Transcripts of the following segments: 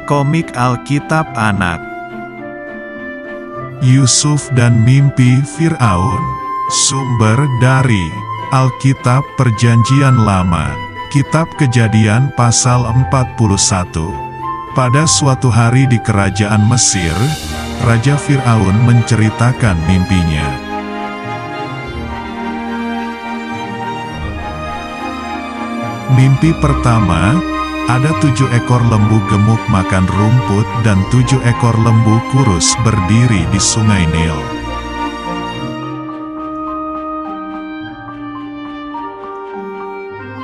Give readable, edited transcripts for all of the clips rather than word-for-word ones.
Komik Alkitab Anak. Yusuf dan mimpi Fir'aun. Sumber dari Alkitab Perjanjian Lama, Kitab Kejadian pasal 41. Pada suatu hari di kerajaan Mesir, Raja Fir'aun menceritakan mimpinya. Mimpi pertama, ada 7 ekor lembu gemuk makan rumput dan 7 ekor lembu kurus berdiri di sungai Nil.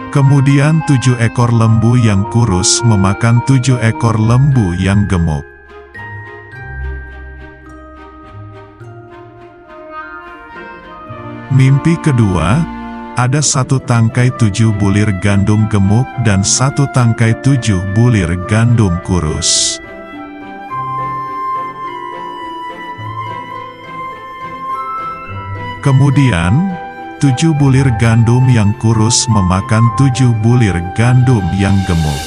Kemudian 7 ekor lembu yang kurus memakan 7 ekor lembu yang gemuk. Mimpi kedua, ada 1 tangkai 7 bulir gandum gemuk dan 1 tangkai 7 bulir gandum kurus. Kemudian, 7 bulir gandum yang kurus memakan 7 bulir gandum yang gemuk.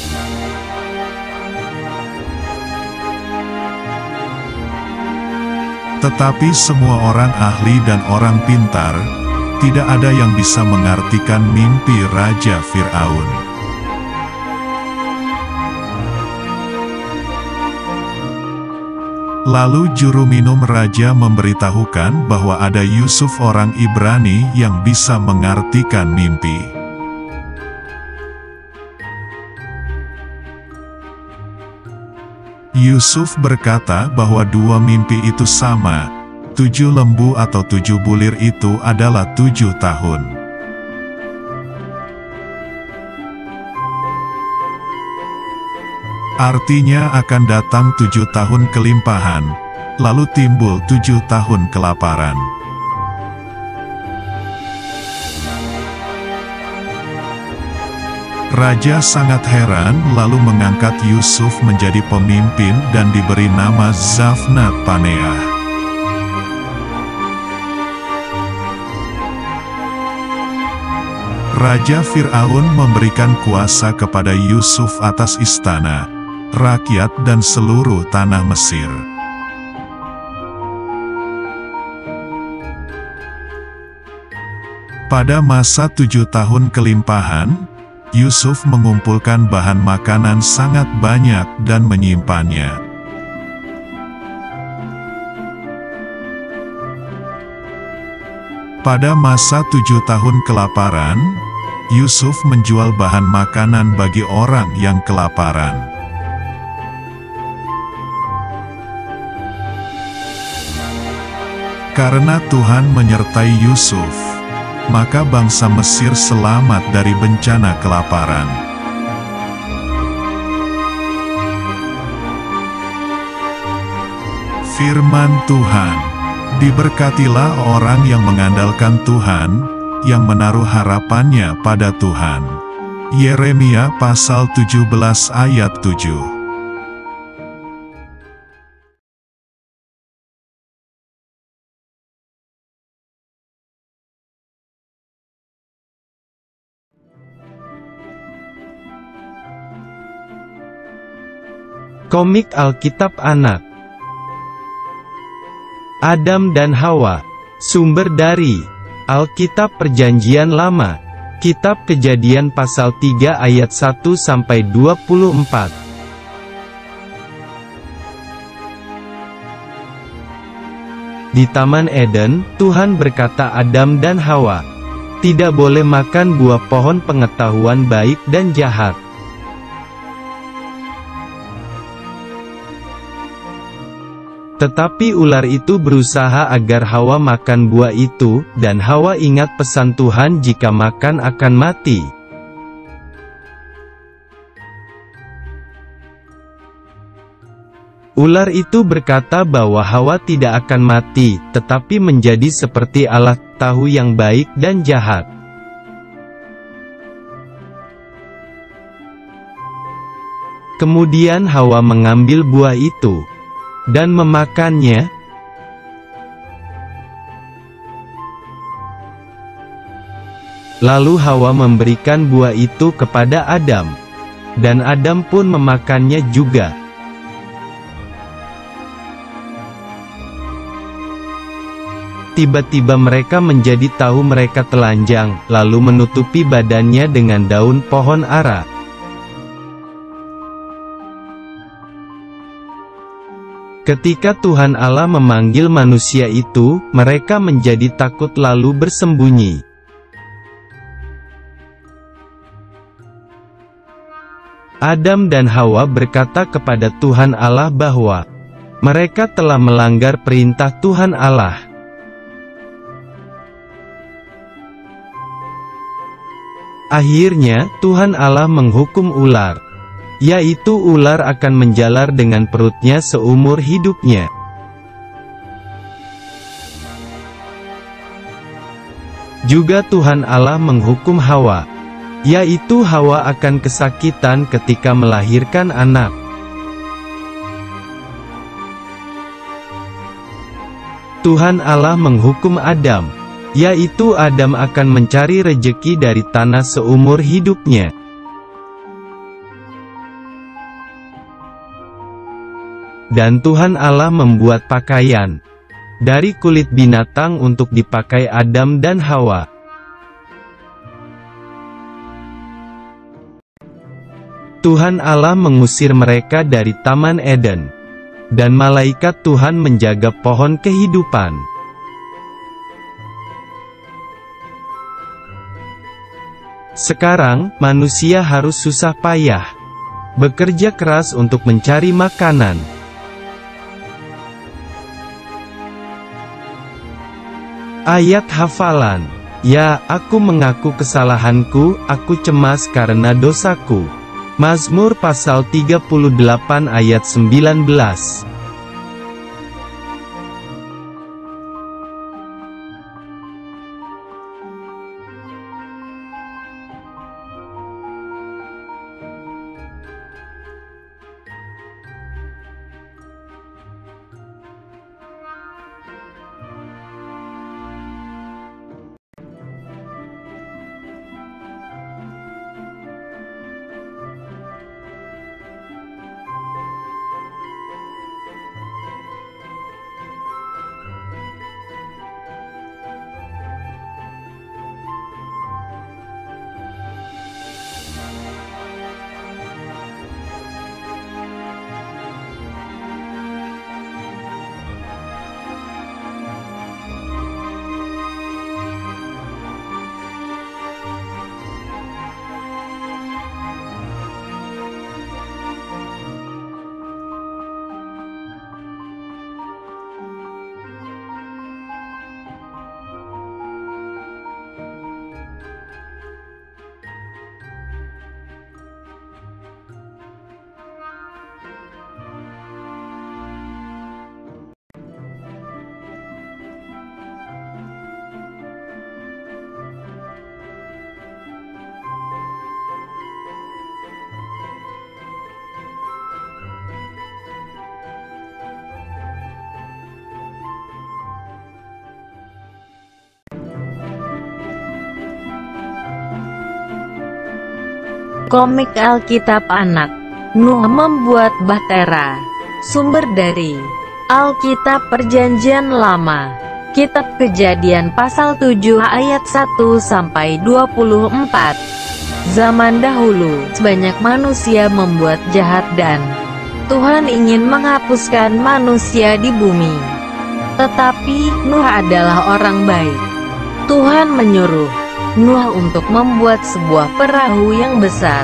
Tetapi semua orang ahli dan orang pintar, tidak ada yang bisa mengartikan mimpi Raja Fir'aun. Lalu juru minum raja memberitahukan bahwa ada Yusuf orang Ibrani yang bisa mengartikan mimpi. Yusuf berkata bahwa 2 mimpi itu sama. 7 lembu atau 7 bulir itu adalah 7 tahun. Artinya akan datang 7 tahun kelimpahan, lalu timbul 7 tahun kelaparan. Raja sangat heran lalu mengangkat Yusuf menjadi pemimpin dan diberi nama Zafnat Paneah. Raja Fir'aun memberikan kuasa kepada Yusuf atas istana, rakyat dan seluruh tanah Mesir. Pada masa 7 tahun kelimpahan, Yusuf mengumpulkan bahan makanan sangat banyak dan menyimpannya. Pada masa 7 tahun kelaparan, Yusuf menjual bahan makanan bagi orang yang kelaparan. Karena Tuhan menyertai Yusuf, maka bangsa Mesir selamat dari bencana kelaparan. Firman Tuhan. Diberkatilah orang yang mengandalkan Tuhan, yang menaruh harapannya pada Tuhan. Yeremia pasal 17 ayat 7. Komik Alkitab Anak. Adam dan Hawa. Sumber dari Alkitab Perjanjian Lama, Kitab Kejadian pasal 3 ayat 1-24. Di Taman Eden, Tuhan berkata Adam dan Hawa, "Tidak boleh makan buah pohon pengetahuan baik dan jahat." Tetapi ular itu berusaha agar Hawa makan buah itu, dan Hawa ingat pesan Tuhan jika makan akan mati. Ular itu berkata bahwa Hawa tidak akan mati, tetapi menjadi seperti Allah, tahu yang baik dan jahat. Kemudian Hawa mengambil buah itu dan memakannya. Lalu Hawa memberikan buah itu kepada Adam, dan Adam pun memakannya juga. tiba-tiba mereka menjadi tahu mereka telanjang, lalu menutupi badannya dengan daun pohon ara. Ketika Tuhan Allah memanggil manusia itu, mereka menjadi takut lalu bersembunyi. Adam dan Hawa berkata kepada Tuhan Allah bahwa mereka telah melanggar perintah Tuhan Allah. Akhirnya, Tuhan Allah menghukum ular, yaitu ular akan menjalar dengan perutnya seumur hidupnya. Juga Tuhan Allah menghukum Hawa, yaitu Hawa akan kesakitan ketika melahirkan anak. Tuhan Allah menghukum Adam, yaitu Adam akan mencari rejeki dari tanah seumur hidupnya. Dan Tuhan Allah membuat pakaian dari kulit binatang untuk dipakai Adam dan Hawa. Tuhan Allah mengusir mereka dari Taman Eden, dan malaikat Tuhan menjaga pohon kehidupan. Sekarang, manusia harus susah payah bekerja keras untuk mencari makanan. Ayat hafalan. Ya, aku mengaku kesalahanku, aku cemas karena dosaku. Mazmur pasal 38 ayat 19. Komik Alkitab Anak. Nuh membuat bahtera. Sumber dari Alkitab Perjanjian Lama. Kitab Kejadian pasal 7 ayat 1-24. Zaman dahulu, banyak manusia membuat jahat dan Tuhan ingin menghapuskan manusia di bumi. Tetapi, Nuh adalah orang baik. Tuhan menyuruh Nuh untuk membuat sebuah perahu yang besar.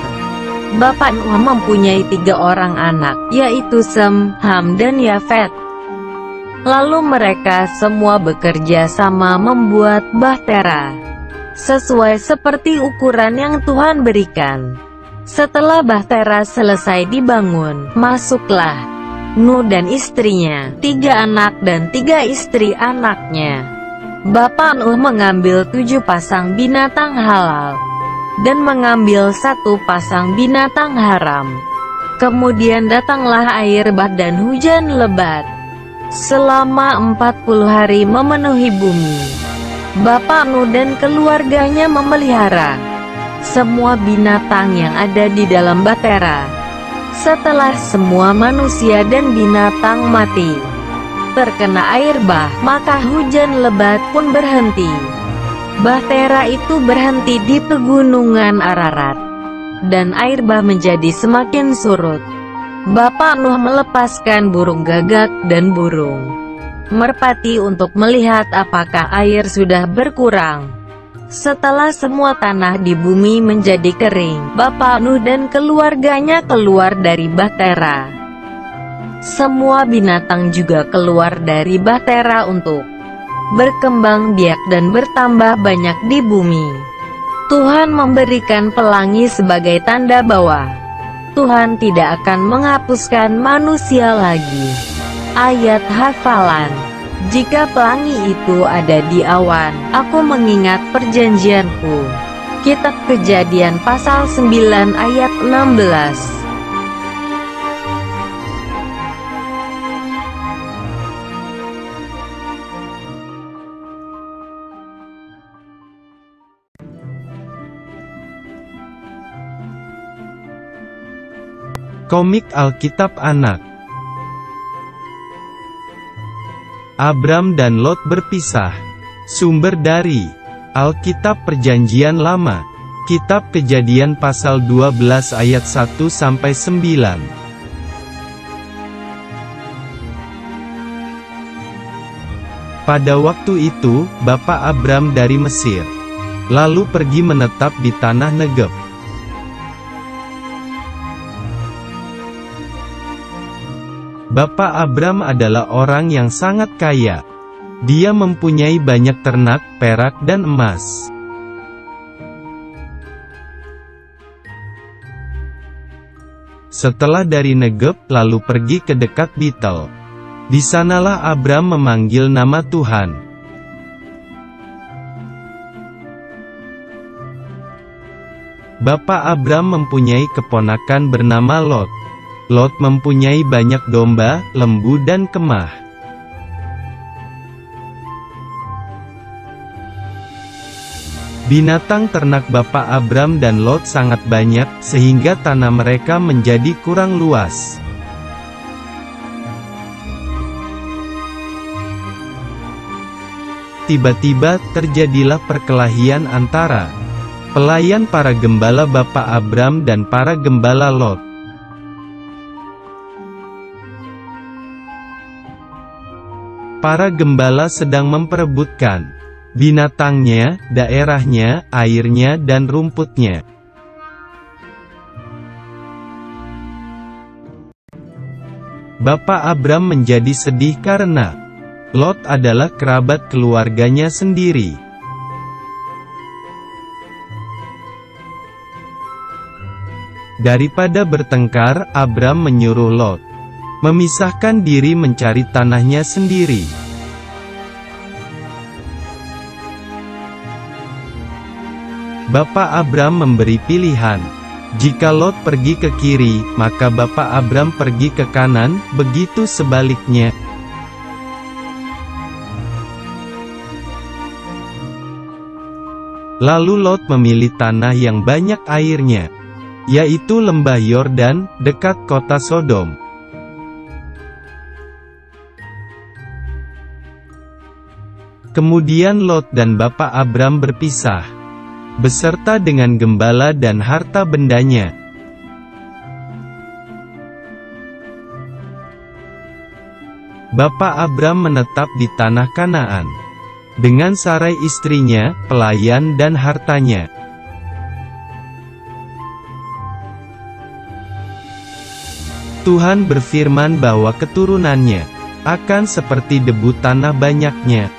Bapak Nuh mempunyai 3 orang anak, yaitu Sem, Ham dan Yafet. Lalu mereka semua bekerja sama membuat bahtera, sesuai seperti ukuran yang Tuhan berikan. Setelah bahtera selesai dibangun, masuklah Nuh dan istrinya, 3 anak dan 3 istri anaknya. Bapak Nuh mengambil 7 pasang binatang halal, dan mengambil 1 pasang binatang haram. Kemudian datanglah air bah dan hujan lebat, selama 40 hari memenuhi bumi. Bapak Nuh dan keluarganya memelihara semua binatang yang ada di dalam bahtera. Setelah semua manusia dan binatang mati, terkena air bah, maka hujan lebat pun berhenti. Bahtera itu berhenti di pegunungan Ararat, dan air bah menjadi semakin surut. Bapak Nuh melepaskan burung gagak dan burung merpati untuk melihat apakah air sudah berkurang. Setelah semua tanah di bumi menjadi kering, Bapak Nuh dan keluarganya keluar dari Bahtera. Semua binatang juga keluar dari Bahtera untuk berkembang biak dan bertambah banyak di bumi. Tuhan memberikan pelangi sebagai tanda bahwa Tuhan tidak akan menghapuskan manusia lagi. Ayat hafalan: jika pelangi itu ada di awan, aku mengingat perjanjianku. Kitab Kejadian pasal 9 ayat 16. Komik Alkitab Anak. Abram dan Lot berpisah. Sumber dari Alkitab Perjanjian Lama, Kitab Kejadian pasal 12 ayat 1-9. Pada waktu itu, Bapak Abram dari Mesir lalu pergi menetap di tanah Negeb. Bapak Abram adalah orang yang sangat kaya. Dia mempunyai banyak ternak, perak dan emas. Setelah dari Negeb lalu pergi ke dekat Betel. Di sanalah Abram memanggil nama Tuhan. Bapak Abram mempunyai keponakan bernama Lot. Lot mempunyai banyak domba, lembu dan kemah. Binatang ternak Bapak Abram dan Lot sangat banyak, sehingga tanah mereka menjadi kurang luas. Tiba-tiba, terjadilah perkelahian antara pelayan para gembala Bapak Abram dan para gembala Lot. Para gembala sedang memperebutkan binatangnya, daerahnya, airnya dan rumputnya. Bapak Abram menjadi sedih karena Lot adalah kerabat keluarganya sendiri. Daripada bertengkar, Abram menyuruh Lot memisahkan diri mencari tanahnya sendiri. Bapak Abram memberi pilihan. Jika Lot pergi ke kiri, maka Bapak Abram pergi ke kanan, begitu sebaliknya. Lalu Lot memilih tanah yang banyak airnya, yaitu lembah Yordan, dekat kota Sodom. Kemudian Lot dan Bapak Abram berpisah, beserta dengan gembala dan harta bendanya. Bapak Abram menetap di tanah Kanaan, dengan Sarai istrinya, pelayan dan hartanya. Tuhan berfirman bahwa keturunannya akan seperti debu tanah banyaknya.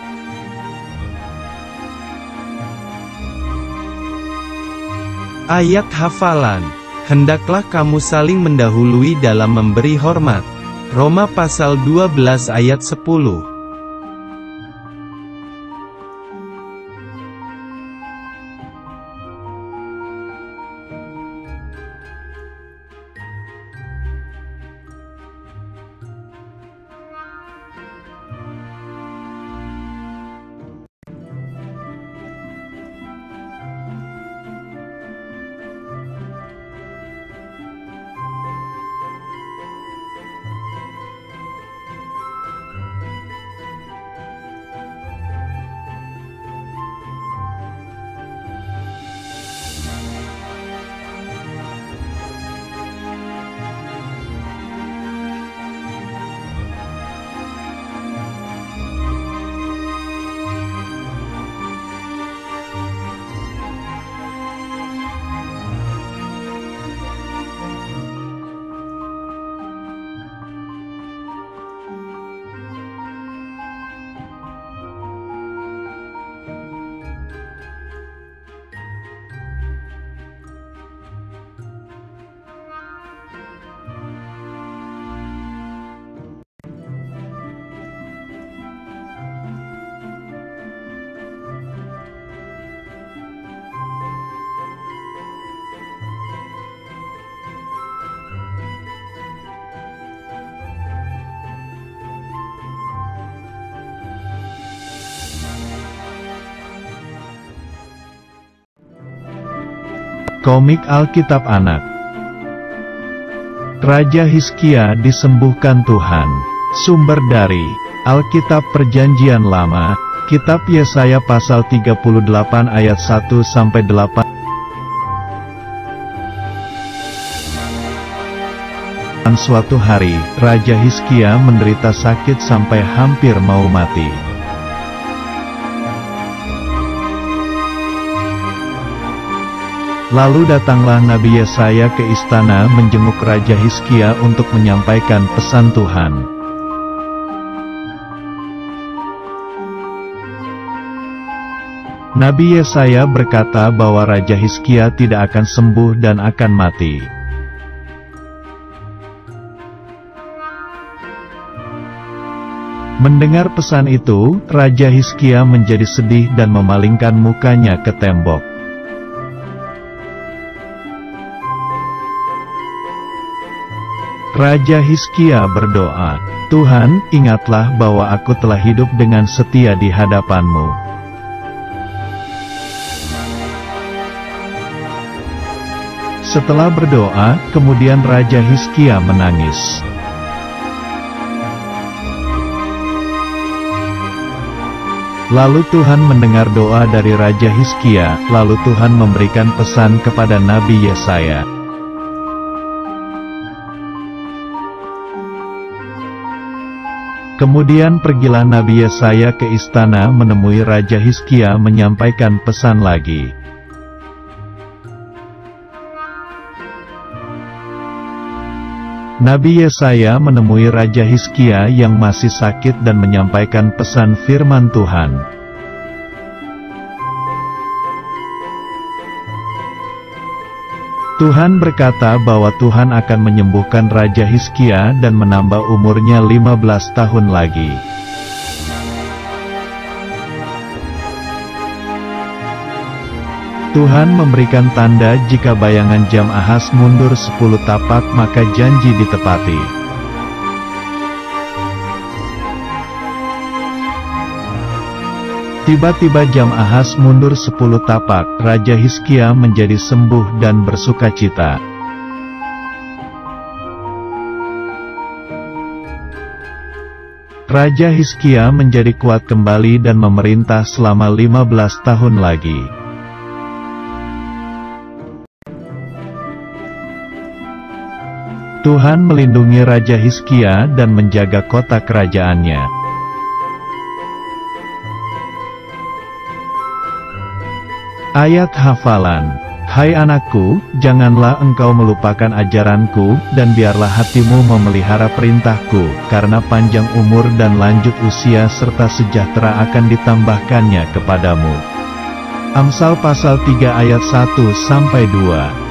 Ayat hafalan: hendaklah kamu saling mendahului dalam memberi hormat. Roma pasal 12 ayat 10. Komik Alkitab Anak. Raja Hizkia disembuhkan Tuhan. Sumber dari Alkitab Perjanjian Lama, Kitab Yesaya pasal 38 ayat 1-8. Suatu hari, Raja Hizkia menderita sakit sampai hampir mau mati. Lalu datanglah Nabi Yesaya ke istana menjenguk Raja Hizkia untuk menyampaikan pesan Tuhan. Nabi Yesaya berkata bahwa Raja Hizkia tidak akan sembuh dan akan mati. Mendengar pesan itu, Raja Hizkia menjadi sedih dan memalingkan mukanya ke tembok. Raja Hizkia berdoa, "Tuhan, ingatlah bahwa aku telah hidup dengan setia di hadapan-Mu." Setelah berdoa, kemudian Raja Hizkia menangis. Lalu Tuhan mendengar doa dari Raja Hizkia, lalu Tuhan memberikan pesan kepada Nabi Yesaya. Kemudian pergilah Nabi Yesaya ke istana menemui Raja Hizkia menyampaikan pesan lagi. Nabi Yesaya menemui Raja Hizkia yang masih sakit dan menyampaikan pesan firman Tuhan. Tuhan berkata bahwa Tuhan akan menyembuhkan Raja Hizkia dan menambah umurnya 15 tahun lagi. Tuhan memberikan tanda jika bayangan jam Ahaz mundur 10 tapak maka janji ditepati. Tiba-tiba jam Ahaz mundur 10 tapak, Raja Hizkia menjadi sembuh dan bersukacita. Raja Hizkia menjadi kuat kembali dan memerintah selama 15 tahun lagi. Tuhan melindungi Raja Hizkia dan menjaga kota kerajaannya. Ayat hafalan. Hai anakku, janganlah engkau melupakan ajaranku, dan biarlah hatimu memelihara perintahku, karena panjang umur dan lanjut usia serta sejahtera akan ditambahkannya kepadamu. Amsal pasal 3 ayat 1-2.